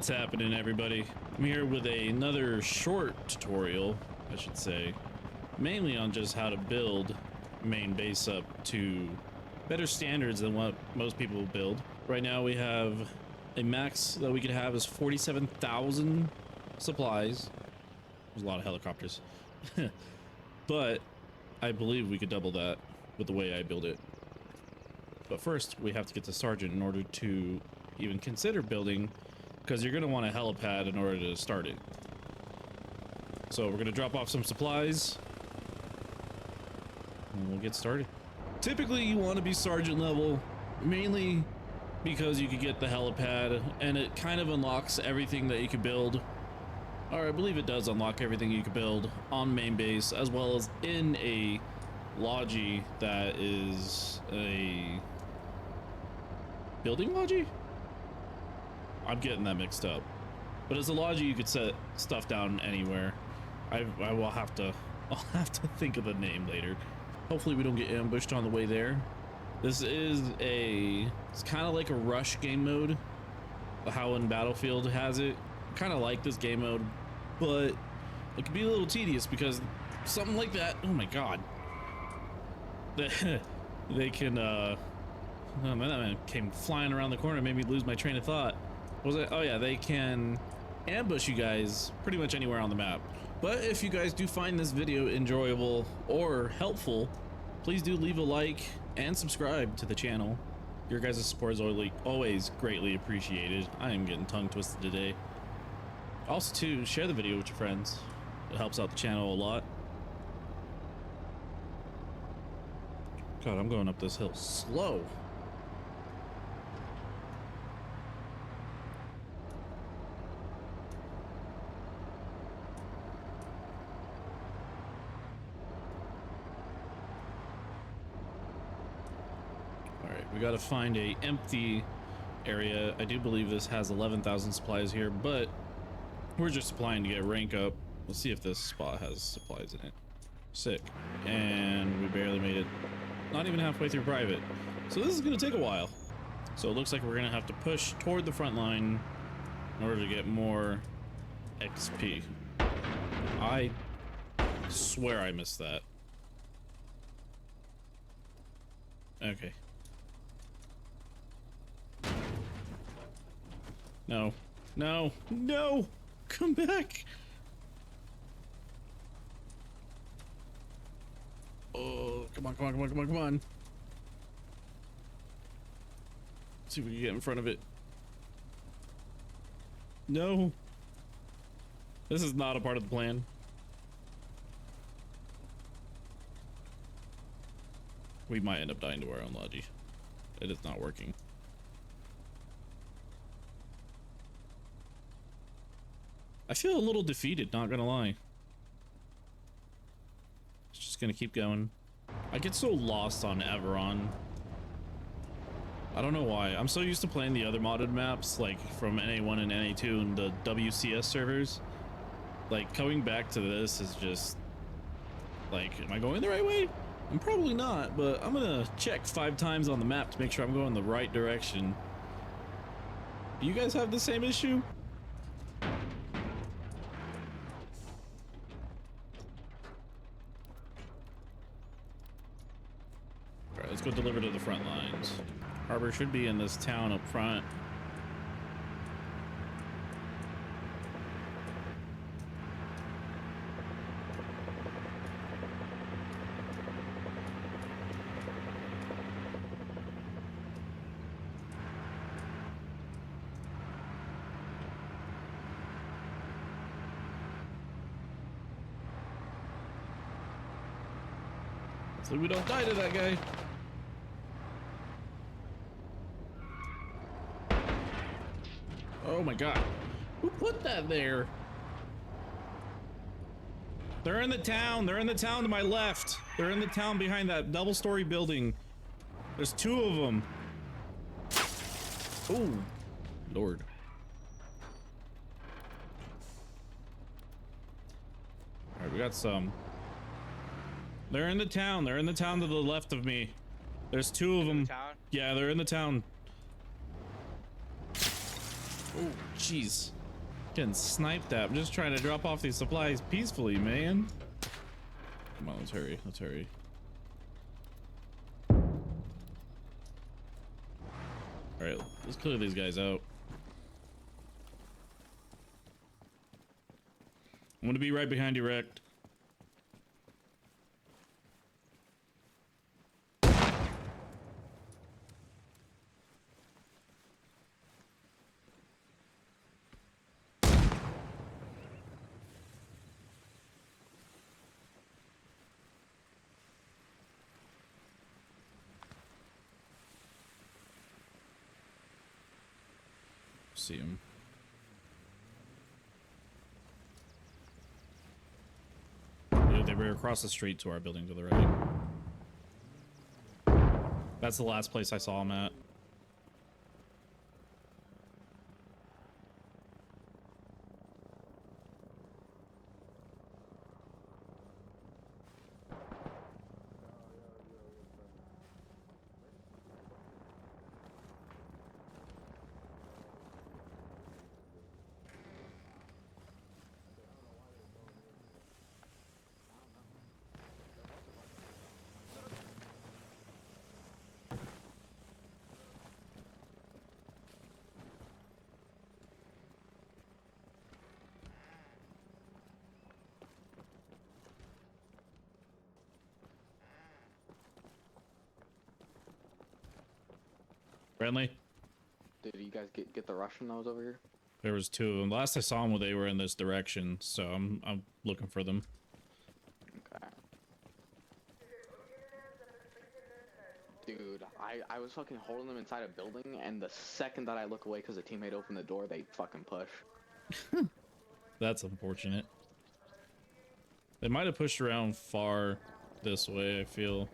What's happening, everybody? I'm here with another short tutorial, I should say, mainly on just how to build main base up to better standards than what most people build. Right now we have a max that we could have is 47,000 supplies. There's a lot of helicopters. But I believe we could double that with the way I build it. But first we have to get to Sergeant in order to even consider building, because you're going to want a helipad in order to start it. So we're going to drop off some supplies and we'll get started. Typically you want to be sergeant level, mainly because you could get the helipad and it kind of unlocks everything that you could build. Or I believe it does unlock everything you could build on main base, as well as in a logi that is a building logi? I'm getting that mixed up. But as a logi, you could set stuff down anywhere. I will have to, I'll have to think of the name later. Hopefully we don't get ambushed on the way there. This is it's kind of like a rush game mode, how in Battlefield has it. Kind of like this game mode, but it can be a little tedious because something like that, oh my god. They can, oh man, that man came flying around the corner, made me lose my train of thought. Was it? Oh yeah, they can ambush you guys pretty much anywhere on the map. But if you guys do find this video enjoyable or helpful, please do leave a like and subscribe to the channel. Your guys' support is always greatly appreciated. I am getting tongue twisted today. Also too, share the video with your friends. It helps out the channel a lot. God, I'm going up this hill slow. We gotta find a empty area. I do believe this has 11,000 supplies here, but we're just supplying to get rank up. We'll see if this spot has supplies in it. Sick. And we barely made it. Not even halfway through private. So this is gonna take a while. So it looks like we're gonna have to push toward the front line in order to get more XP. I swear I missed that. Okay. No, no, no, come back. Oh, come on, come on, come on, come on, come on. Let's see if we can get in front of it. No. This is not a part of the plan. We might end up dying to our own logi. It is not working. I feel a little defeated, not gonna lie. It's just gonna keep going. I get so lost on Everon. I don't know why. I'm so used to playing the other modded maps, like from NA1 and NA2 and the WCS servers. Like, coming back to this is just like, am I going the right way? I'm probably not, but I'm gonna check 5 times on the map to make sure I'm going the right direction. Do you guys have the same issue? Let's go deliver to the front lines. Harbor should be in this town up front. So we don't die to that guy. Oh my god. Who put that there? They're in the town. They're in the town to my left. They're in the town behind that double-story building. There's 2 of them. Oh, Lord. All right, we got some. They're in the town. They're in the town to the left of me. There's 2 of them. Yeah, they're in the town. Oh, jeez. Getting sniped at. I'm just trying to drop off these supplies peacefully, man. Come on, let's hurry. Let's hurry. All right, let's clear these guys out. I'm gonna be right behind you, Rect. See him. They were across the street to our building to the right. That's the last place I saw him at. Friendly? Did you guys get the Russian that was over here? There was two of them. Last I saw them, they were in this direction, so I'm looking for them. Okay. Dude, I was fucking holding them inside a building, and the second that I look away because the teammate opened the door, they fucking push. That's unfortunate. They might have pushed around far this way, I feel.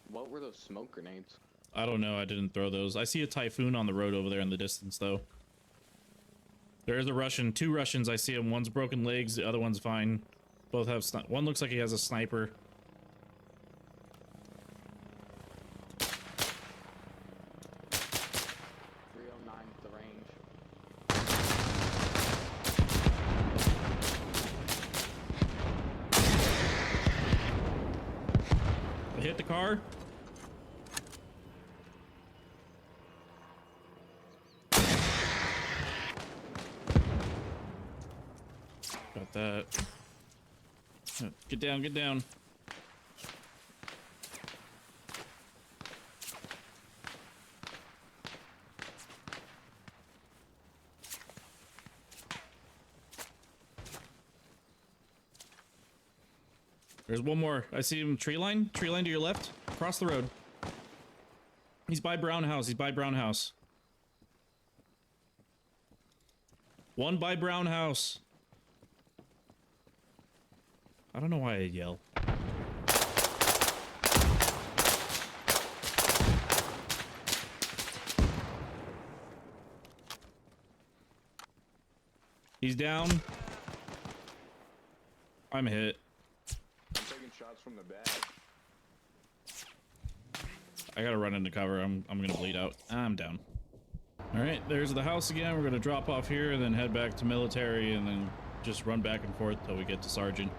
What were those smoke grenades? I don't know. I didn't throw those. I see a Typhoon on the road over there in the distance, though. There is a Russian. Two Russians. I see him. One's broken legs. The other one's fine. Both have... One looks like he has a sniper. The range. I hit the car. Got that. Get down, get down. There's one more. I see him. Tree line to your left. Across the road. He's by Brown House. He's by Brown House. One by Brown House. I don't know why I yell. He's down. I'm hit. I'm taking shots from the back. I gotta run into cover. I'm gonna bleed out. I'm down. All right, there's the house again. We're gonna drop off here and then head back to military and then just run back and forth till we get to sergeant.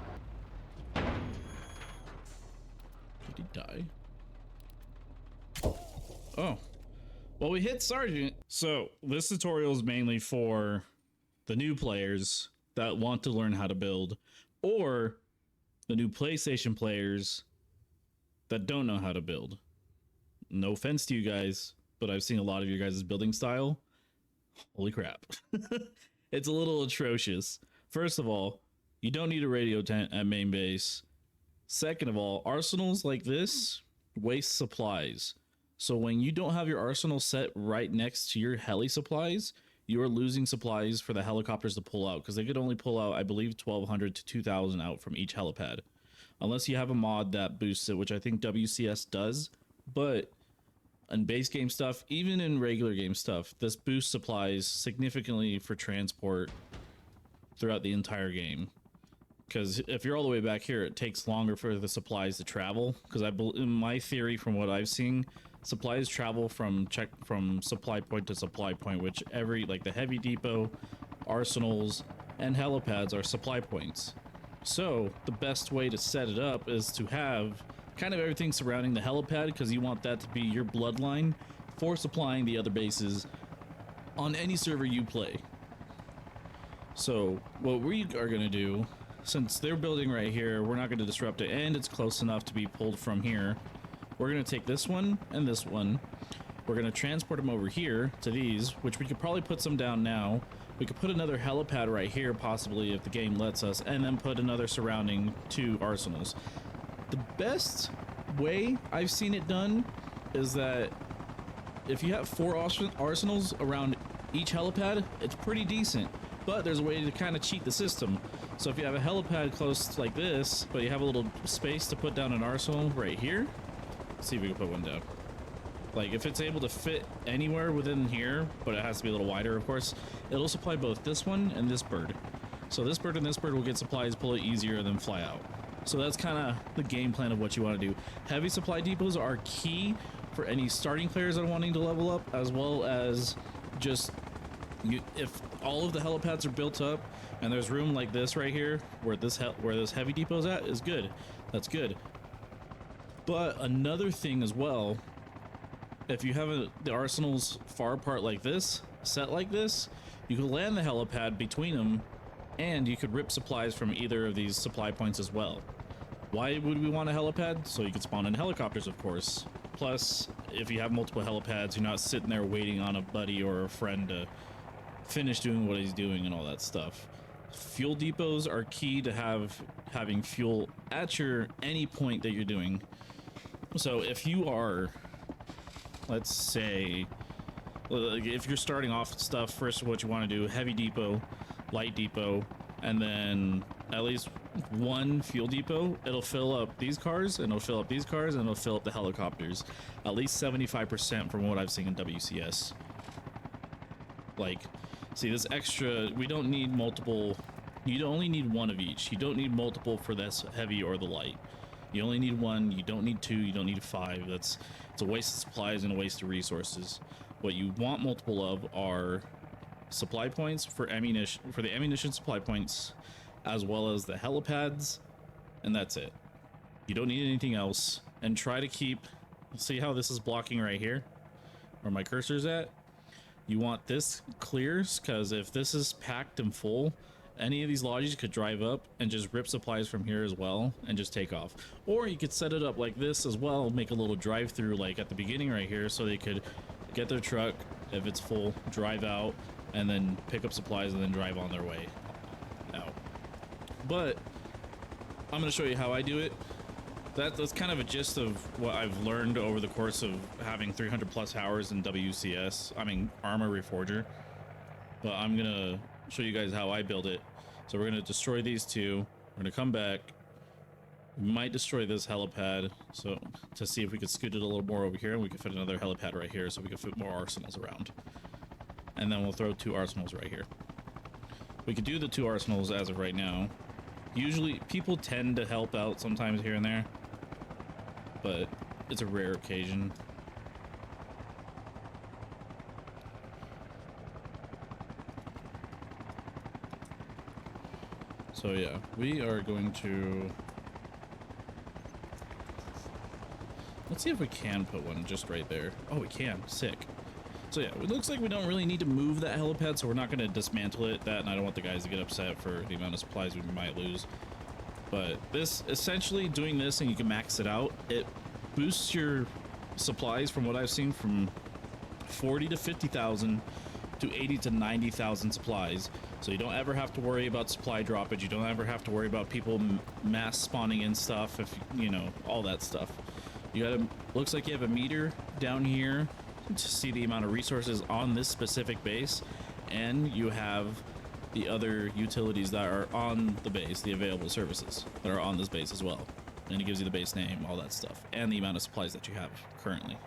Did he die? Oh, well, we hit sergeant. So this tutorial is mainly for the new players that want to learn how to build, or the new PlayStation players that don't know how to build. No offense to you guys, but I've seen a lot of your guys' building style. Holy crap. It's a little atrocious. First of all, you don't need a radio tent at main base. Second of all, arsenals like this waste supplies. So when you don't have your arsenal set right next to your heli supplies, you're losing supplies for the helicopters to pull out, because they could only pull out, I believe, 1,200 to 2,000 out from each helipad. Unless you have a mod that boosts it, which I think WCS does. But in base game stuff, even in regular game stuff, this boosts supplies significantly for transport throughout the entire game. because if you're all the way back here, it takes longer for the supplies to travel. Because in my theory, from what I've seen, supplies travel from supply point to supply point, which like the heavy depot, arsenals, and helipads are supply points. So the best way to set it up is to have kind of everything surrounding the helipad, because you want that to be your bloodline for supplying the other bases on any server you play. So what we are going to do, since they're building right here, we're not going to disrupt it, and it's close enough to be pulled from here. We're going to take this one and this one. We're going to transport them over here to these, which we could probably put some down now. We could put another helipad right here, possibly, if the game lets us, and then put another surrounding 2 arsenals. The best way I've seen it done is that if you have 4 arsenals around each helipad, it's pretty decent. But there's a way to kind of cheat the system. So if you have a helipad close like this, but you have a little space to put down an arsenal right here, let's see if we can put one down. Like, if it's able to fit anywhere within here, but it has to be a little wider, of course, it'll supply both this one and this bird. So this bird and this bird will get supplies, pull it easier, than fly out. So that's kind of the game plan of what you want to do. Heavy supply depots are key for any starting players that are wanting to level up, as well as just if all of the helipads are built up and there's room like this right here where this heavy depot's at, is good. That's good. But another thing as well, if you have the arsenals far apart like this, set like this, you could land the helipad between them, and you could rip supplies from either of these supply points as well. Why would we want a helipad? So you could spawn in helicopters, of course. Plus, if you have multiple helipads, you're not sitting there waiting on a buddy or a friend to finish doing what he's doing and all that stuff. Fuel depots are key to having fuel at any point that you're doing. So if you are, let's say, if you're starting off stuff, first what you want to do, heavy depot, light depot, and then at least 1 fuel depot, it'll fill up these cars, and it'll fill up these cars, and it'll fill up the helicopters. At least 75% from what I've seen in WCS. Like, see, this extra, we don't need multiple, you only need 1 of each. You don't need multiple for this heavy or the light. You only need 1, you don't need 2, you don't need 5. It's a waste of supplies and a waste of resources. What you want multiple of are supply points for ammunition, for the ammunition supply points, as well as the helipads, and that's it. You don't need anything else. And try to keep, see how this is blocking right here where my cursor's at? You want this clear, because if this is packed and full, any of these lodges could drive up and just rip supplies from here as well and just take off. Or you could set it up like this as well, make a little drive through like at the beginning right here, so they could get their truck, if it's full, drive out, and then pick up supplies and then drive on their way out. But I'm going to show you how I do it. That's kind of a gist of what I've learned over the course of having 300 plus hours in WCS. I mean, Arma Reforger. But I'm going to show you guys how I build it. So we're going to destroy these 2. We're going to come back. We might destroy this helipad, so to see if we could scoot it a little more over here, and we could fit another helipad right here, so we could fit more arsenals around. And then we'll throw 2 arsenals right here. We could do the 2 arsenals as of right now. Usually people tend to help out sometimes here and there, but it's a rare occasion. So yeah, we are going to, let's see if we can put one just right there. Oh, we can. Sick. So yeah, it looks like we don't really need to move that helipad, so we're not going to dismantle it. And I don't want the guys to get upset for the amount of supplies we might lose. But this, essentially doing this, and you can max it out, it boosts your supplies, from what I've seen, from 40 to 50,000 to 80 to 90,000 supplies. So you don't ever have to worry about supply droppage. You don't ever have to worry about people mass spawning in stuff, if you know, all that stuff. You got looks like you have a meter down here to see the amount of resources on this specific base, and you have the other utilities that are on the base, the available services that are on this base as well. And it gives you the base name, all that stuff, and the amount of supplies that you have currently.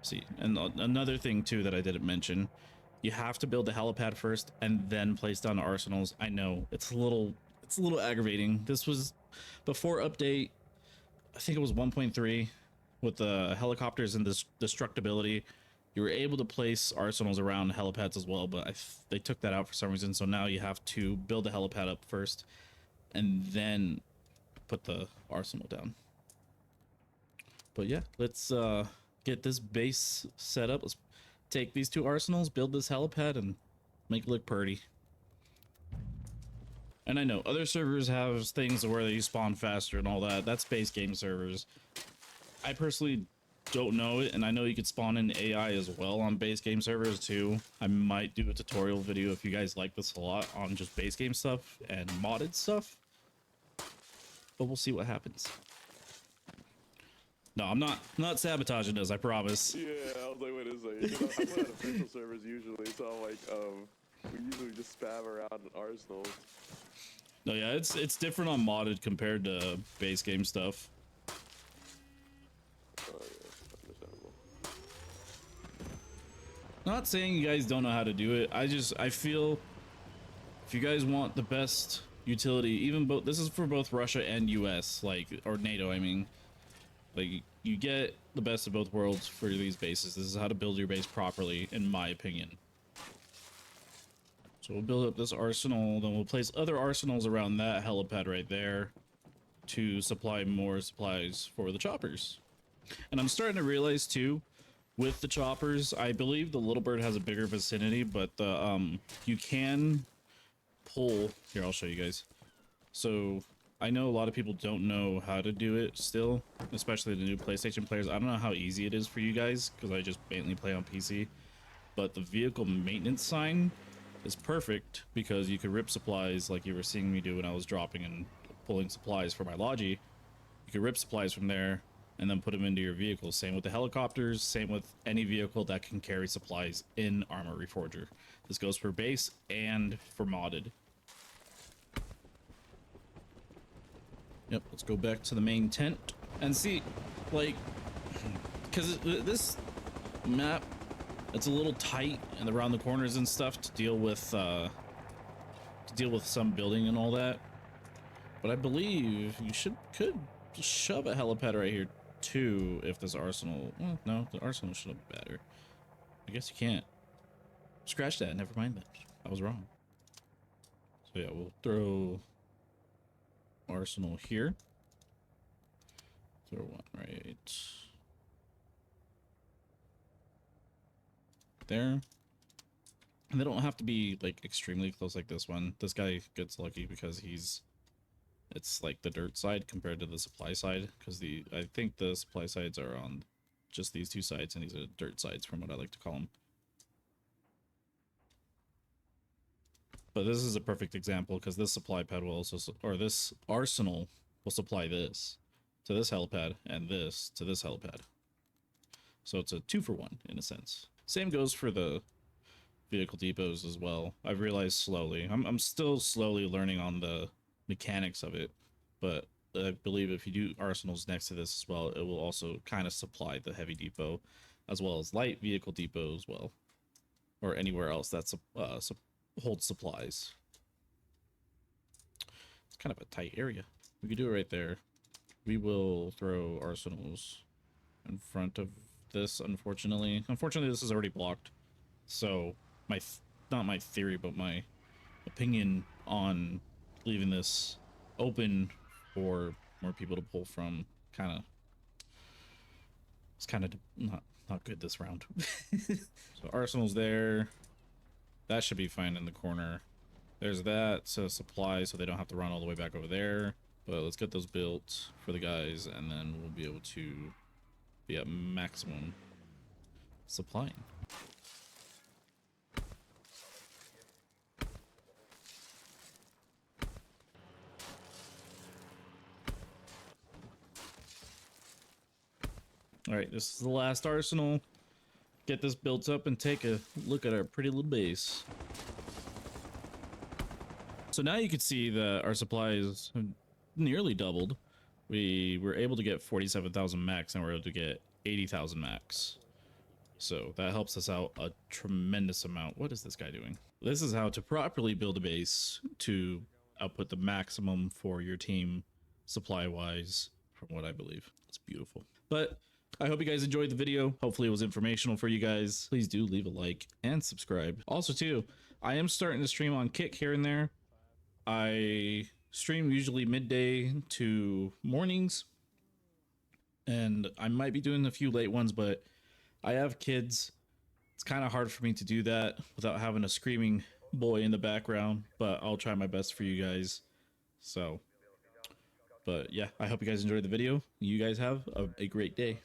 See, and another thing too that I didn't mention, You have to build the helipad first and then place down the arsenals. I know it's a little aggravating. This was before update. I think it was 1.3 with the helicopters and this destructibility. You were able to place arsenals around helipads as well, but they took that out for some reason. So now you have to build the helipad up first and then put the arsenal down. But yeah, let's get this base set up. Let's take these two arsenals, build this helipad, and make it look pretty. And I know other servers have things where they spawn faster and all that. That's base game servers. I personally don't know it, and I know you could spawn in AI as well on base game servers too. I might do a tutorial video if you guys like this a lot on just base game stuff and modded stuff. But we'll see what happens. No, I'm not sabotaging this, I promise. Yeah, I was like, wait a second. I'm on official servers usually, so I'm like, we usually just spam around arsenals. No, yeah, it's different on modded compared to base game stuff. Oh yeah, understandable. Not saying you guys don't know how to do it. I feel if you guys want the best utility, even both, this is for both Russia and US, like, or NATO, I mean, like, you get the best of both worlds for these bases. This is how to build your base properly, in my opinion. So we'll build up this arsenal, then we'll place other arsenals around that helipad right there to supply more supplies for the choppers. And I'm starting to realize too, with the choppers, I believe the Little Bird has a bigger vicinity, but you can pull, here I'll show you guys. So I know a lot of people don't know how to do it still, especially the new PlayStation players. I don't know how easy it is for you guys because I just mainly play on PC, but the vehicle maintenance sign is perfect because you could rip supplies like you were seeing me do when I was dropping and pulling supplies for my Logi. You could rip supplies from there and then put them into your vehicle. Same with the helicopters, same with any vehicle that can carry supplies in Arma Reforger. This goes for base and for modded. Yep, let's go back to the main tent and see, like, because this map, it's a little tight and around the corners and stuff to deal with some building and all that. But I believe you could shove a helipad right here too if this arsenal. Well, no, the arsenal should have been better. I guess you can't. Scratch that. Never mind that. I was wrong. So yeah, we'll throw arsenal here. Throw one right there. And they don't have to be like extremely close like this one. This guy gets lucky because it's like the dirt side compared to the supply side, because I think the supply sides are on just these two sides and these are dirt sides from what I like to call them. But this is a perfect example because this supply pad will also, or this arsenal will supply this to this helipad and this to this helipad. So it's a 2-for-1 in a sense. Same goes for the vehicle depots as well. I've realized slowly. I'm still slowly learning on the mechanics of it, but I believe if you do arsenals next to this as well, it will also kind of supply the heavy depot as well as light vehicle depot as well, or anywhere else that's holds supplies. It's kind of a tight area. We could do it right there. We will throw arsenals in front of this. Unfortunately, this is already blocked, so not my theory but my opinion on leaving this open for more people to pull from it's kind of not good this round. So arsenal's there. That should be fine in the corner. There's that, so supply, so they don't have to run all the way back over there. But let's get those built for the guys, and then we'll be able to be at maximum supplying. All right, this is the last arsenal. Get this built up and take a look at our pretty little base. So now you can see that our supplies have nearly doubled. We were able to get 47,000 max and we're able to get 80,000 max. So that helps us out a tremendous amount. What is this guy doing? This is how to properly build a base to output the maximum for your team supply wise, from what I believe. It's beautiful. But I hope you guys enjoyed the video. Hopefully it was informational for you guys. Please do leave a like and subscribe. Also too, I am starting to stream on Kick here and there. I stream usually midday to mornings, and I might be doing a few late ones, but I have kids. It's kind of hard for me to do that without having a screaming boy in the background, but I'll try my best for you guys. So, but yeah, I hope you guys enjoyed the video. You guys have a great day.